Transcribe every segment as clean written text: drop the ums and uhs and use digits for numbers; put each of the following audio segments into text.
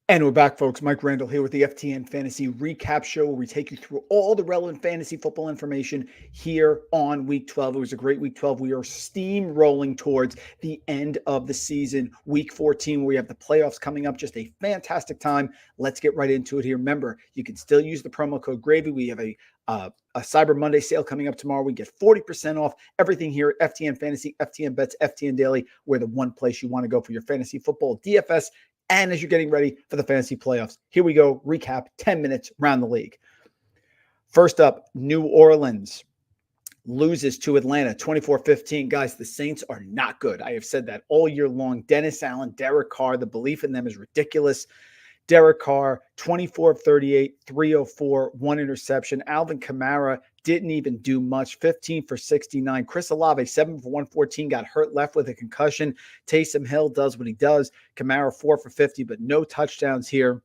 And we're back, folks. Mike Randle here with the FTN Fantasy Recap Show, where we take you through all the relevant fantasy football information here on Week 12. It was a great Week 12. We are steamrolling towards the end of the season. Week 14, where we have the playoffs coming up. Just a fantastic time. Let's get right into it here. Remember, you can still use the promo code GRAVY. We have a Cyber Monday sale coming up tomorrow. We get 40% off everything here at FTN Fantasy, FTN Bets, FTN Daily. We're the one place you want to go for your fantasy football, DFS, and as you're getting ready for the fantasy playoffs. Here we go. Recap 10 minutes around the league. First up, New Orleans loses to Atlanta 24-15. Guys, the Saints are not good. I have said that all year long. Dennis Allen, Derek Carr, the belief in them is ridiculous. Derek Carr, 24 of 38, 304, one interception. Alvin Kamara didn't even do much, 15 for 69. Chris Olave, 7 for 114, got hurt left with a concussion. Taysom Hill does what he does. Kamara, 4 for 50, but no touchdowns here.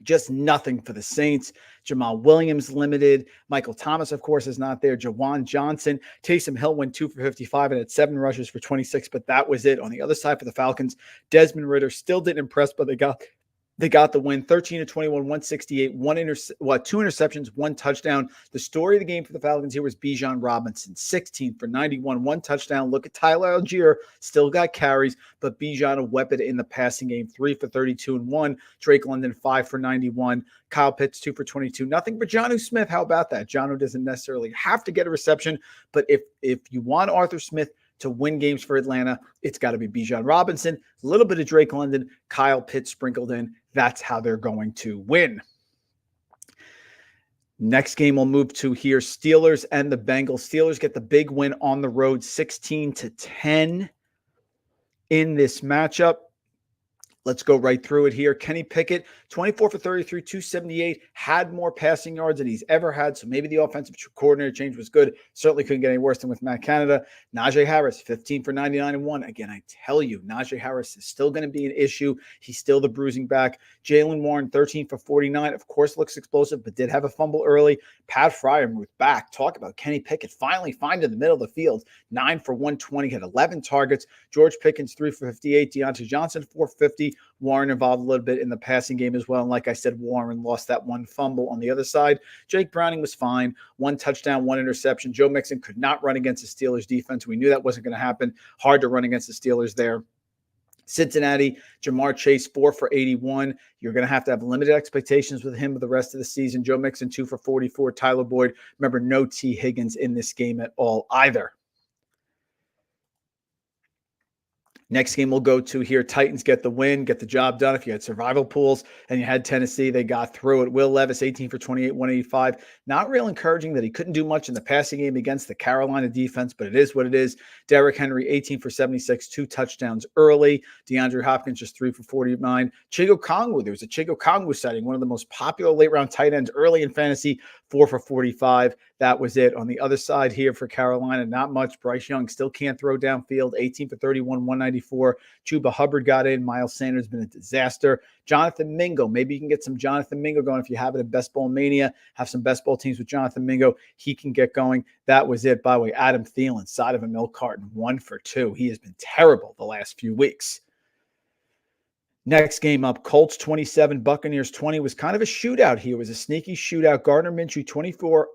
Just nothing for the Saints. Jamal Williams limited. Michael Thomas, of course, is not there. Jawan Johnson. Taysom Hill went 2 for 55 and had 7 rushes for 26, but that was it. On the other side for the Falcons, Desmond Ridder still didn't impress, but they got the win, 13-21, 168, two interceptions, one touchdown. The story of the game for the Falcons here was Bijan Robinson, 16 for 91, one touchdown. Look at Tyler Algier, still got carries, but Bijan a weapon in the passing game, 3 for 32 and 1. Drake London, 5 for 91. Kyle Pitts, 2 for 22. Nothing but Jonnu Smith. How about that? Jonnu doesn't necessarily have to get a reception, but if you want Arthur Smith to win games for Atlanta, it's got to be Bijan Robinson, a little bit of Drake London, Kyle Pitts sprinkled in. That's how they're going to win. Next game we'll move to here, Steelers and the Bengals. Steelers get the big win on the road, 16-10 in this matchup. Let's go right through it here. Kenny Pickett, 24 for 33, 278, had more passing yards than he's ever had, so maybe the offensive coordinator change was good. Certainly couldn't get any worse than with Matt Canada. Najee Harris, 15 for 99 and 1. Again, I tell you, Najee Harris is still going to be an issue. He's still the bruising back. Jaylen Warren, 13 for 49. Of course, looks explosive, but did have a fumble early. Pat Freiermuth back. Talk about Kenny Pickett finally finding the middle of the field. 9 for 120, had 11 targets. George Pickens, 3 for 58. Deontay Johnson, 4 for 50. Warren involved a little bit in the passing game as well. And like I said, Warren lost that one fumble on the other side. Jake Browning was fine. 1 touchdown, 1 interception. Joe Mixon could not run against the Steelers defense. We knew that wasn't going to happen. Hard to run against the Steelers there. Cincinnati, Jamar Chase, 4 for 81. You're going to have limited expectations with him for the rest of the season. Joe Mixon, 2 for 44. Tyler Boyd, remember, no T. Higgins in this game at all either. Next game we'll go to here. Titans get the win, get the job done. If you had survival pools and you had Tennessee, they got through it. Will Levis, 18 for 28, 185. Not real encouraging that he couldn't do much in the passing game against the Carolina defense, but it is what it is. Derrick Henry, 18 for 76, 2 touchdowns early. DeAndre Hopkins, just 3 for 49. Chigo Kongwu, there was a Chigo Kongwu sighting, one of the most popular late-round tight ends early in fantasy, 4 for 45. That was it. On the other side here for Carolina, not much. Bryce Young still can't throw downfield, 18 for 31, 194. Chuba Hubbard got in. Miles Sanders been a disaster. Jonathan Mingo, maybe you can get some Jonathan Mingo going if you have it at Best Ball Mania. Have some Best Ball teams with Jonathan Mingo. He can get going. That was it. By the way, Adam Thielen, side of a milk carton, 1 for 2. He has been terrible the last few weeks. Next game up, Colts 27, Buccaneers 20. Was kind of a shootout here. It was a sneaky shootout. Gardner Minshew, 24,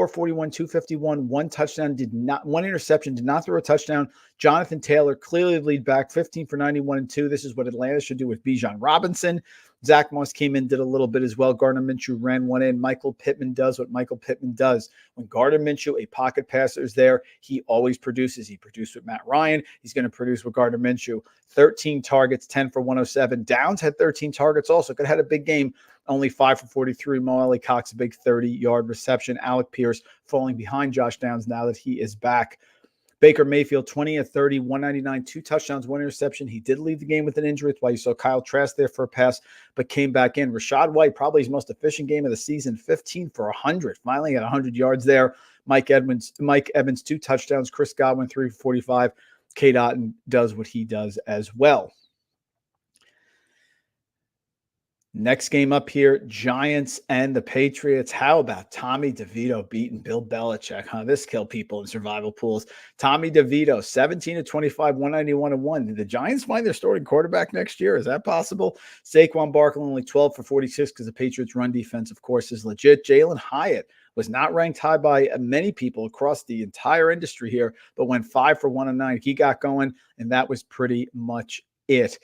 41, 251, 1 touchdown, one interception, did not throw a touchdown. Jonathan Taylor, clearly the lead back, 15 for 91 and 2. This is what Atlanta should do with Bijan Robinson. Zach Moss came in, did a little bit as well. Gardner Minshew ran one in. Michael Pittman does what Michael Pittman does. When Gardner Minshew, a pocket passer, is there, he always produces. He produced with Matt Ryan. He's going to produce with Gardner Minshew. 13 targets, 10 for 107. Downs had 13 targets also. Could have had a big game. Only 5 for 43. Mo Alley Cox, a big 30-yard reception. Alec Pierce falling behind Josh Downs now that he is back. Baker Mayfield, 20 of 30, 199, 2 touchdowns, 1 interception. He did leave the game with an injury. That's why you saw Kyle Trask there for a pass, but came back in. Rashad White, probably his most efficient game of the season, 15 for 100. Finally got 100 yards there. Mike Evans, 2 touchdowns. Chris Godwin, 3 for 45. Cade Otton does what he does as well. Next game up here, Giants and the Patriots. How about Tommy DeVito beating Bill Belichick? Huh? This killed people in survival pools. Tommy DeVito, 17-25, 191-1. Did the Giants find their starting quarterback next year? Is that possible? Saquon Barkley only 12 for 46 because the Patriots' run defense, of course, is legit. Jalen Hyatt was not ranked high by many people across the entire industry here, but went 5 for 109. He got going, and that was pretty much it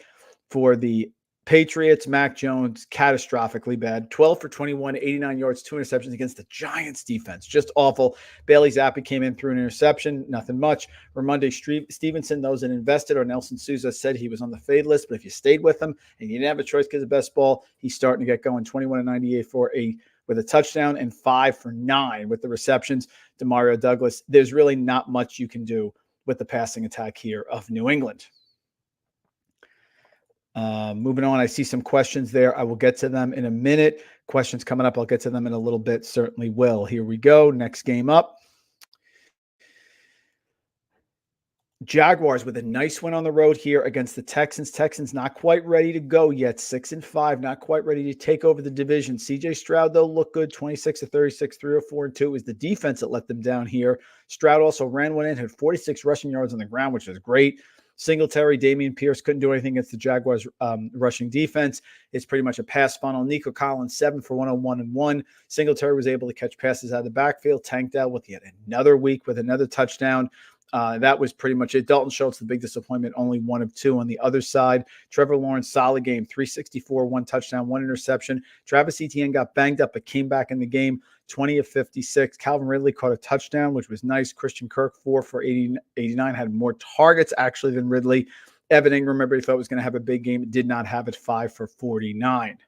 for the Patriots. Mac Jones, catastrophically bad. 12 for 21, 89 yards, 2 interceptions against the Giants defense. Just awful. Bailey Zappi came in through an interception. Nothing much. Ramonde Stevenson, those that invested, or Nelson Sousa said he was on the fade list, but if you stayed with him and you didn't have a choice because of best ball, he's starting to get going. 21-98 with a touchdown and 5 for 9 with the receptions. Demario Douglas. There's really not much you can do with the passing attack here of New England. Moving on, I see some questions there. I will get to them in a minute. Questions coming up. I'll get to them in a little bit. Certainly will. Here we go. Next game up. Jaguars with a nice win on the road here against the Texans. Texans not quite ready to go yet. 6-5, not quite ready to take over the division. CJ Stroud, though, looked good. 26-36, 304-2. It was the defense that let them down here. Stroud also ran one in, had 46 rushing yards on the ground, which is great. Singletary, Damian Pierce couldn't do anything against the Jaguars' rushing defense. It's pretty much a pass funnel. Nico Collins, 7 for 101-1. Singletary was able to catch passes out of the backfield, tanked out with yet another week with another touchdown. That was pretty much it. Dalton Schultz, the big disappointment, only 1 of 2 on the other side. Trevor Lawrence, solid game, 364, 1 touchdown, 1 interception. Travis Etienne got banged up but came back in the game, 20 of 56. Calvin Ridley caught a touchdown, which was nice. Christian Kirk, 4 for 89, had more targets actually than Ridley. Evan Ingram, remember, he thought was going to have a big game. Did not have it, 5 for 49.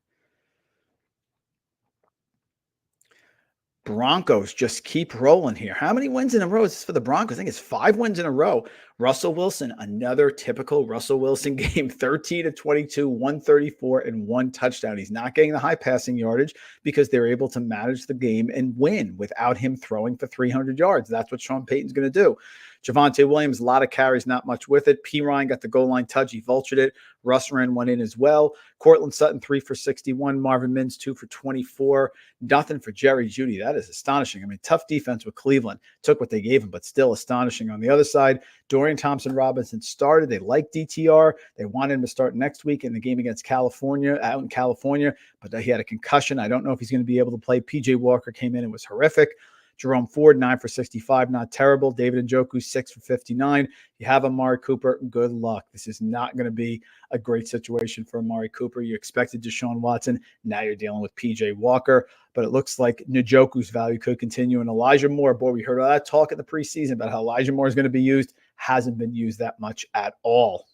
Broncos just keep rolling here. How many wins in a row is this for the Broncos? I think it's 5 wins in a row. Russell Wilson, another typical Russell Wilson game, 13-22, 134, and 1 touchdown. He's not getting the high passing yardage because they're able to manage the game and win without him throwing for 300 yards. That's what Sean Payton's going to do. Javonte Williams, a lot of carries, not much with it. P. Ryan got the goal line touch. He vultured it. Russ ran one in as well. Cortland Sutton, 3 for 61. Marvin Mims, 2 for 24. Nothing for Jerry Jeudy. That is astonishing. I mean, tough defense with Cleveland. Took what they gave him, but still astonishing. On the other side, Dorian Thompson-Robinson started. They like DTR. They wanted him to start next week in the game against California, out in California, but he had a concussion. I don't know if he's going to be able to play. PJ Walker came in and was horrific. Jerome Ford, 9 for 65, not terrible. David Njoku, 6 for 59. You have Amari Cooper, good luck. This is not going to be a great situation for Amari Cooper. You expected Deshaun Watson. Now you're dealing with PJ Walker. But it looks like Njoku's value could continue. And Elijah Moore, boy, we heard all that talk in the preseason about how Elijah Moore is going to be used. Hasn't been used that much at all.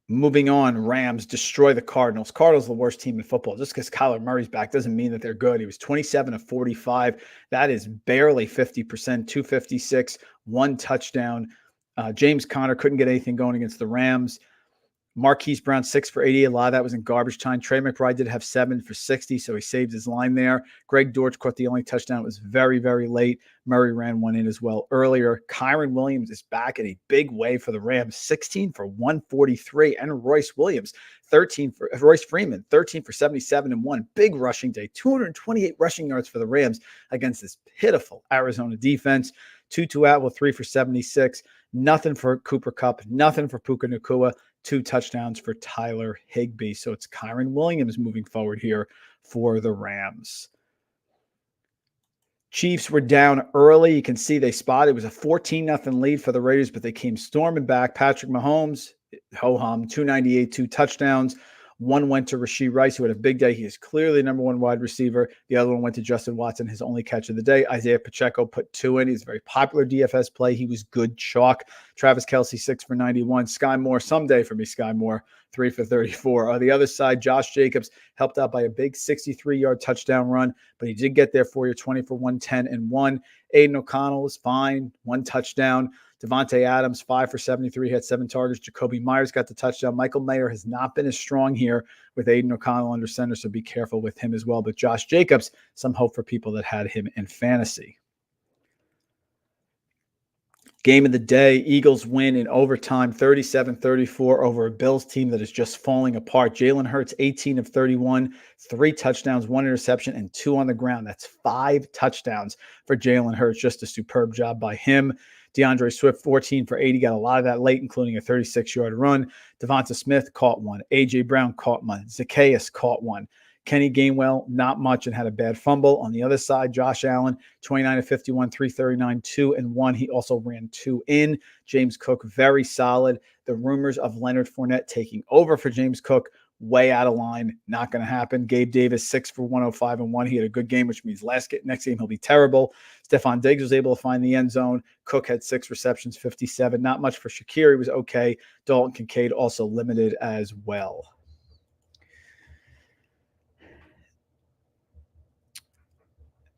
Moving on, Rams destroy the Cardinals. Cardinals, the worst team in football. Just because Kyler Murray's back doesn't mean that they're good. He was 27 of 45. That is barely 50%, 256, 1 touchdown. James Conner couldn't get anything going against the Rams. Marquise Brown, 6 for 80. A lot of that was in garbage time. Trey McBride did have 7 for 60, so he saved his line there. Greg Dortch caught the only touchdown. It was very, very late. Murray ran one in as well earlier. Kyron Williams is back in a big way for the Rams, 16 for 143. And Royce Freeman, 13 for 77 and 1. Big rushing day, 228 rushing yards for the Rams against this pitiful Arizona defense. Tutu Atwell, 3 for 76. Nothing for Cooper Kupp, nothing for Puka Nacua. 2 touchdowns for Tyler Higbee. So it's Kyron Williams moving forward here for the Rams. Chiefs were down early. You can see they spotted. It was a 14-0 lead for the Raiders, but they came storming back. Patrick Mahomes, ho-hum, 298, 2 touchdowns. 1 went to Rashee Rice, who had a big day. He is clearly the number 1 wide receiver. The other one went to Justin Watson, his only catch of the day. Isaiah Pacheco put 2 in. He's a very popular DFS play. He was good chalk. Travis Kelce, 6 for 91. Sky Moore, someday for me, Sky Moore, 3 for 34. On the other side, Josh Jacobs helped out by a big 63-yard touchdown run, but he did get there for you, 20 for 110 and 1. Aiden O'Connell was fine, 1 touchdown. Devontae Adams, 5 for 73, had 7 targets. Jacoby Myers got the touchdown. Michael Mayer has not been as strong here with Aiden O'Connell under center, so be careful with him as well. But Josh Jacobs, some hope for people that had him in fantasy. Game of the day, Eagles win in overtime, 37-34 over a Bills team that is just falling apart. Jalen Hurts, 18 of 31, 3 touchdowns, 1 interception, and 2 on the ground. That's 5 touchdowns for Jalen Hurts. Just a superb job by him. DeAndre Swift, 14 for 80, got a lot of that late, including a 36-yard run. Devonta Smith caught one. A.J. Brown caught one. Zacchaeus caught one. Kenny Gainwell, not much, and had a bad fumble. On the other side, Josh Allen, 29 of 51, 339, 2 and 1. He also ran 2 in. James Cook, very solid. The rumors of Leonard Fournette taking over for James Cook, way out of line. Not going to happen. Gabe Davis, 6 for 105 and 1. He had a good game, which means next game he'll be terrible. Stephon Diggs was able to find the end zone. Cook had 6 receptions, 57. Not much for Shakir. He was okay. Dalton Kincaid also limited as well.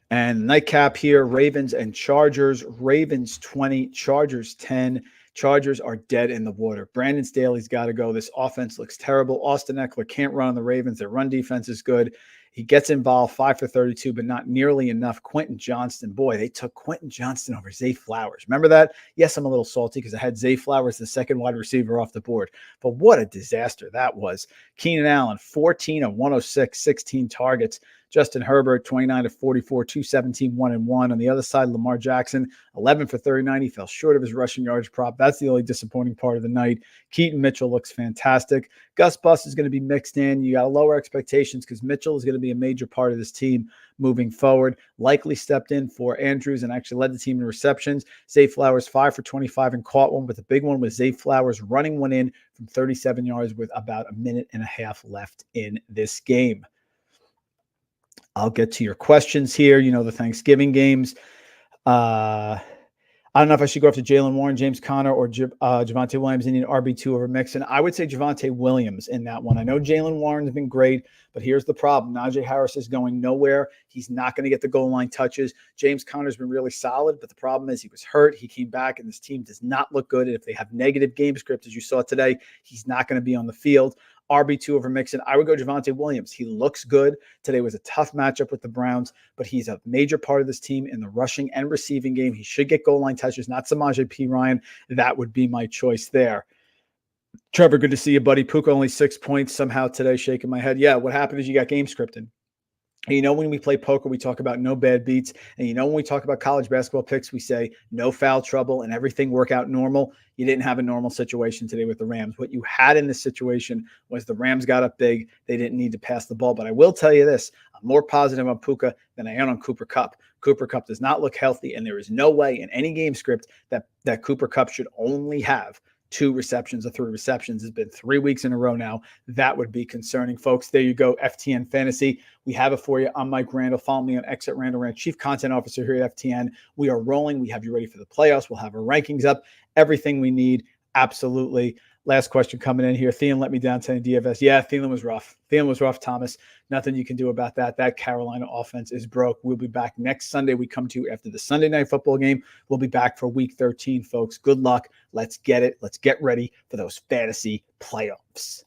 And nightcap here, Ravens and Chargers. Ravens 20, Chargers 10. Chargers are dead in the water. Brandon Staley's got to go. This offense looks terrible. Austin Eckler can't run on the Ravens. Their run defense is good. He gets involved, 5 for 32, but not nearly enough. Quentin Johnston, boy, they took Quentin Johnston over Zay Flowers. Remember that? Yes, I'm a little salty because I had Zay Flowers, the second wide receiver, off the board. But what a disaster that was. Keenan Allen, 14 of 106, 16 targets. Justin Herbert, 29 of 44, 217, 1 and 1. On the other side, Lamar Jackson, 11 for 39. He fell short of his rushing yards prop. That's the only disappointing part of the night. Keaton Mitchell looks fantastic. Gus Bus is going to be mixed in. You got to lower expectations because Mitchell is going to be a major part of this team moving forward. Likely stepped in for Andrews and actually led the team in receptions. Zay Flowers, 5 for 25 and caught one, but the big one was Zay Flowers running one in from 37 yards with about a minute and a half left in this game. I'll get to your questions here. You know, the Thanksgiving games. I don't know if I should go after Jalen Warren, James Conner, or Javonte Williams in an RB2 over Mixon. I would say Javonte Williams in that one. I know Jalen Warren's been great, but here's the problem. Najee Harris is going nowhere. He's not going to get the goal line touches. James Conner's been really solid, but the problem is he was hurt. He came back, and this team does not look good. And if they have negative game script, as you saw today, he's not going to be on the field. RB2 over Mixon. I would go Javonte Williams. He looks good. Today was a tough matchup with the Browns, but he's a major part of this team in the rushing and receiving game. He should get goal line touches, not Samaje P. Ryan. That would be my choice there. Trevor, good to see you, buddy. Puka only 6 points somehow today, shaking my head. Yeah, what happened is you got game scripted. And you know, when we play poker, we talk about no bad beats. And you know, when we talk about college basketball picks, we say no foul trouble and everything work out normal. You didn't have a normal situation today with the Rams. What you had in this situation was the Rams got up big. They didn't need to pass the ball. But I will tell you this, I'm more positive on Puka than I am on Cooper Kupp. Cooper Kupp does not look healthy, and there is no way in any game script that Cooper Kupp should only have 2 receptions or 3 receptions. It's been 3 weeks in a row now. That would be concerning, folks. There you go, FTN Fantasy. We have it for you. I'm Mike Randle. Follow me on X at Randle Rand, Chief Content Officer here at FTN. We are rolling. We have you ready for the playoffs. We'll have our rankings up. Everything we need. Absolutely. Last question coming in here. Thielen let me down today in DFS. Yeah, Thielen was rough. Thielen was rough, Thomas. Nothing you can do about that. That Carolina offense is broke. We'll be back next Sunday. We come to you after the Sunday night football game. We'll be back for week 13, folks. Good luck. Let's get it. Let's get ready for those fantasy playoffs.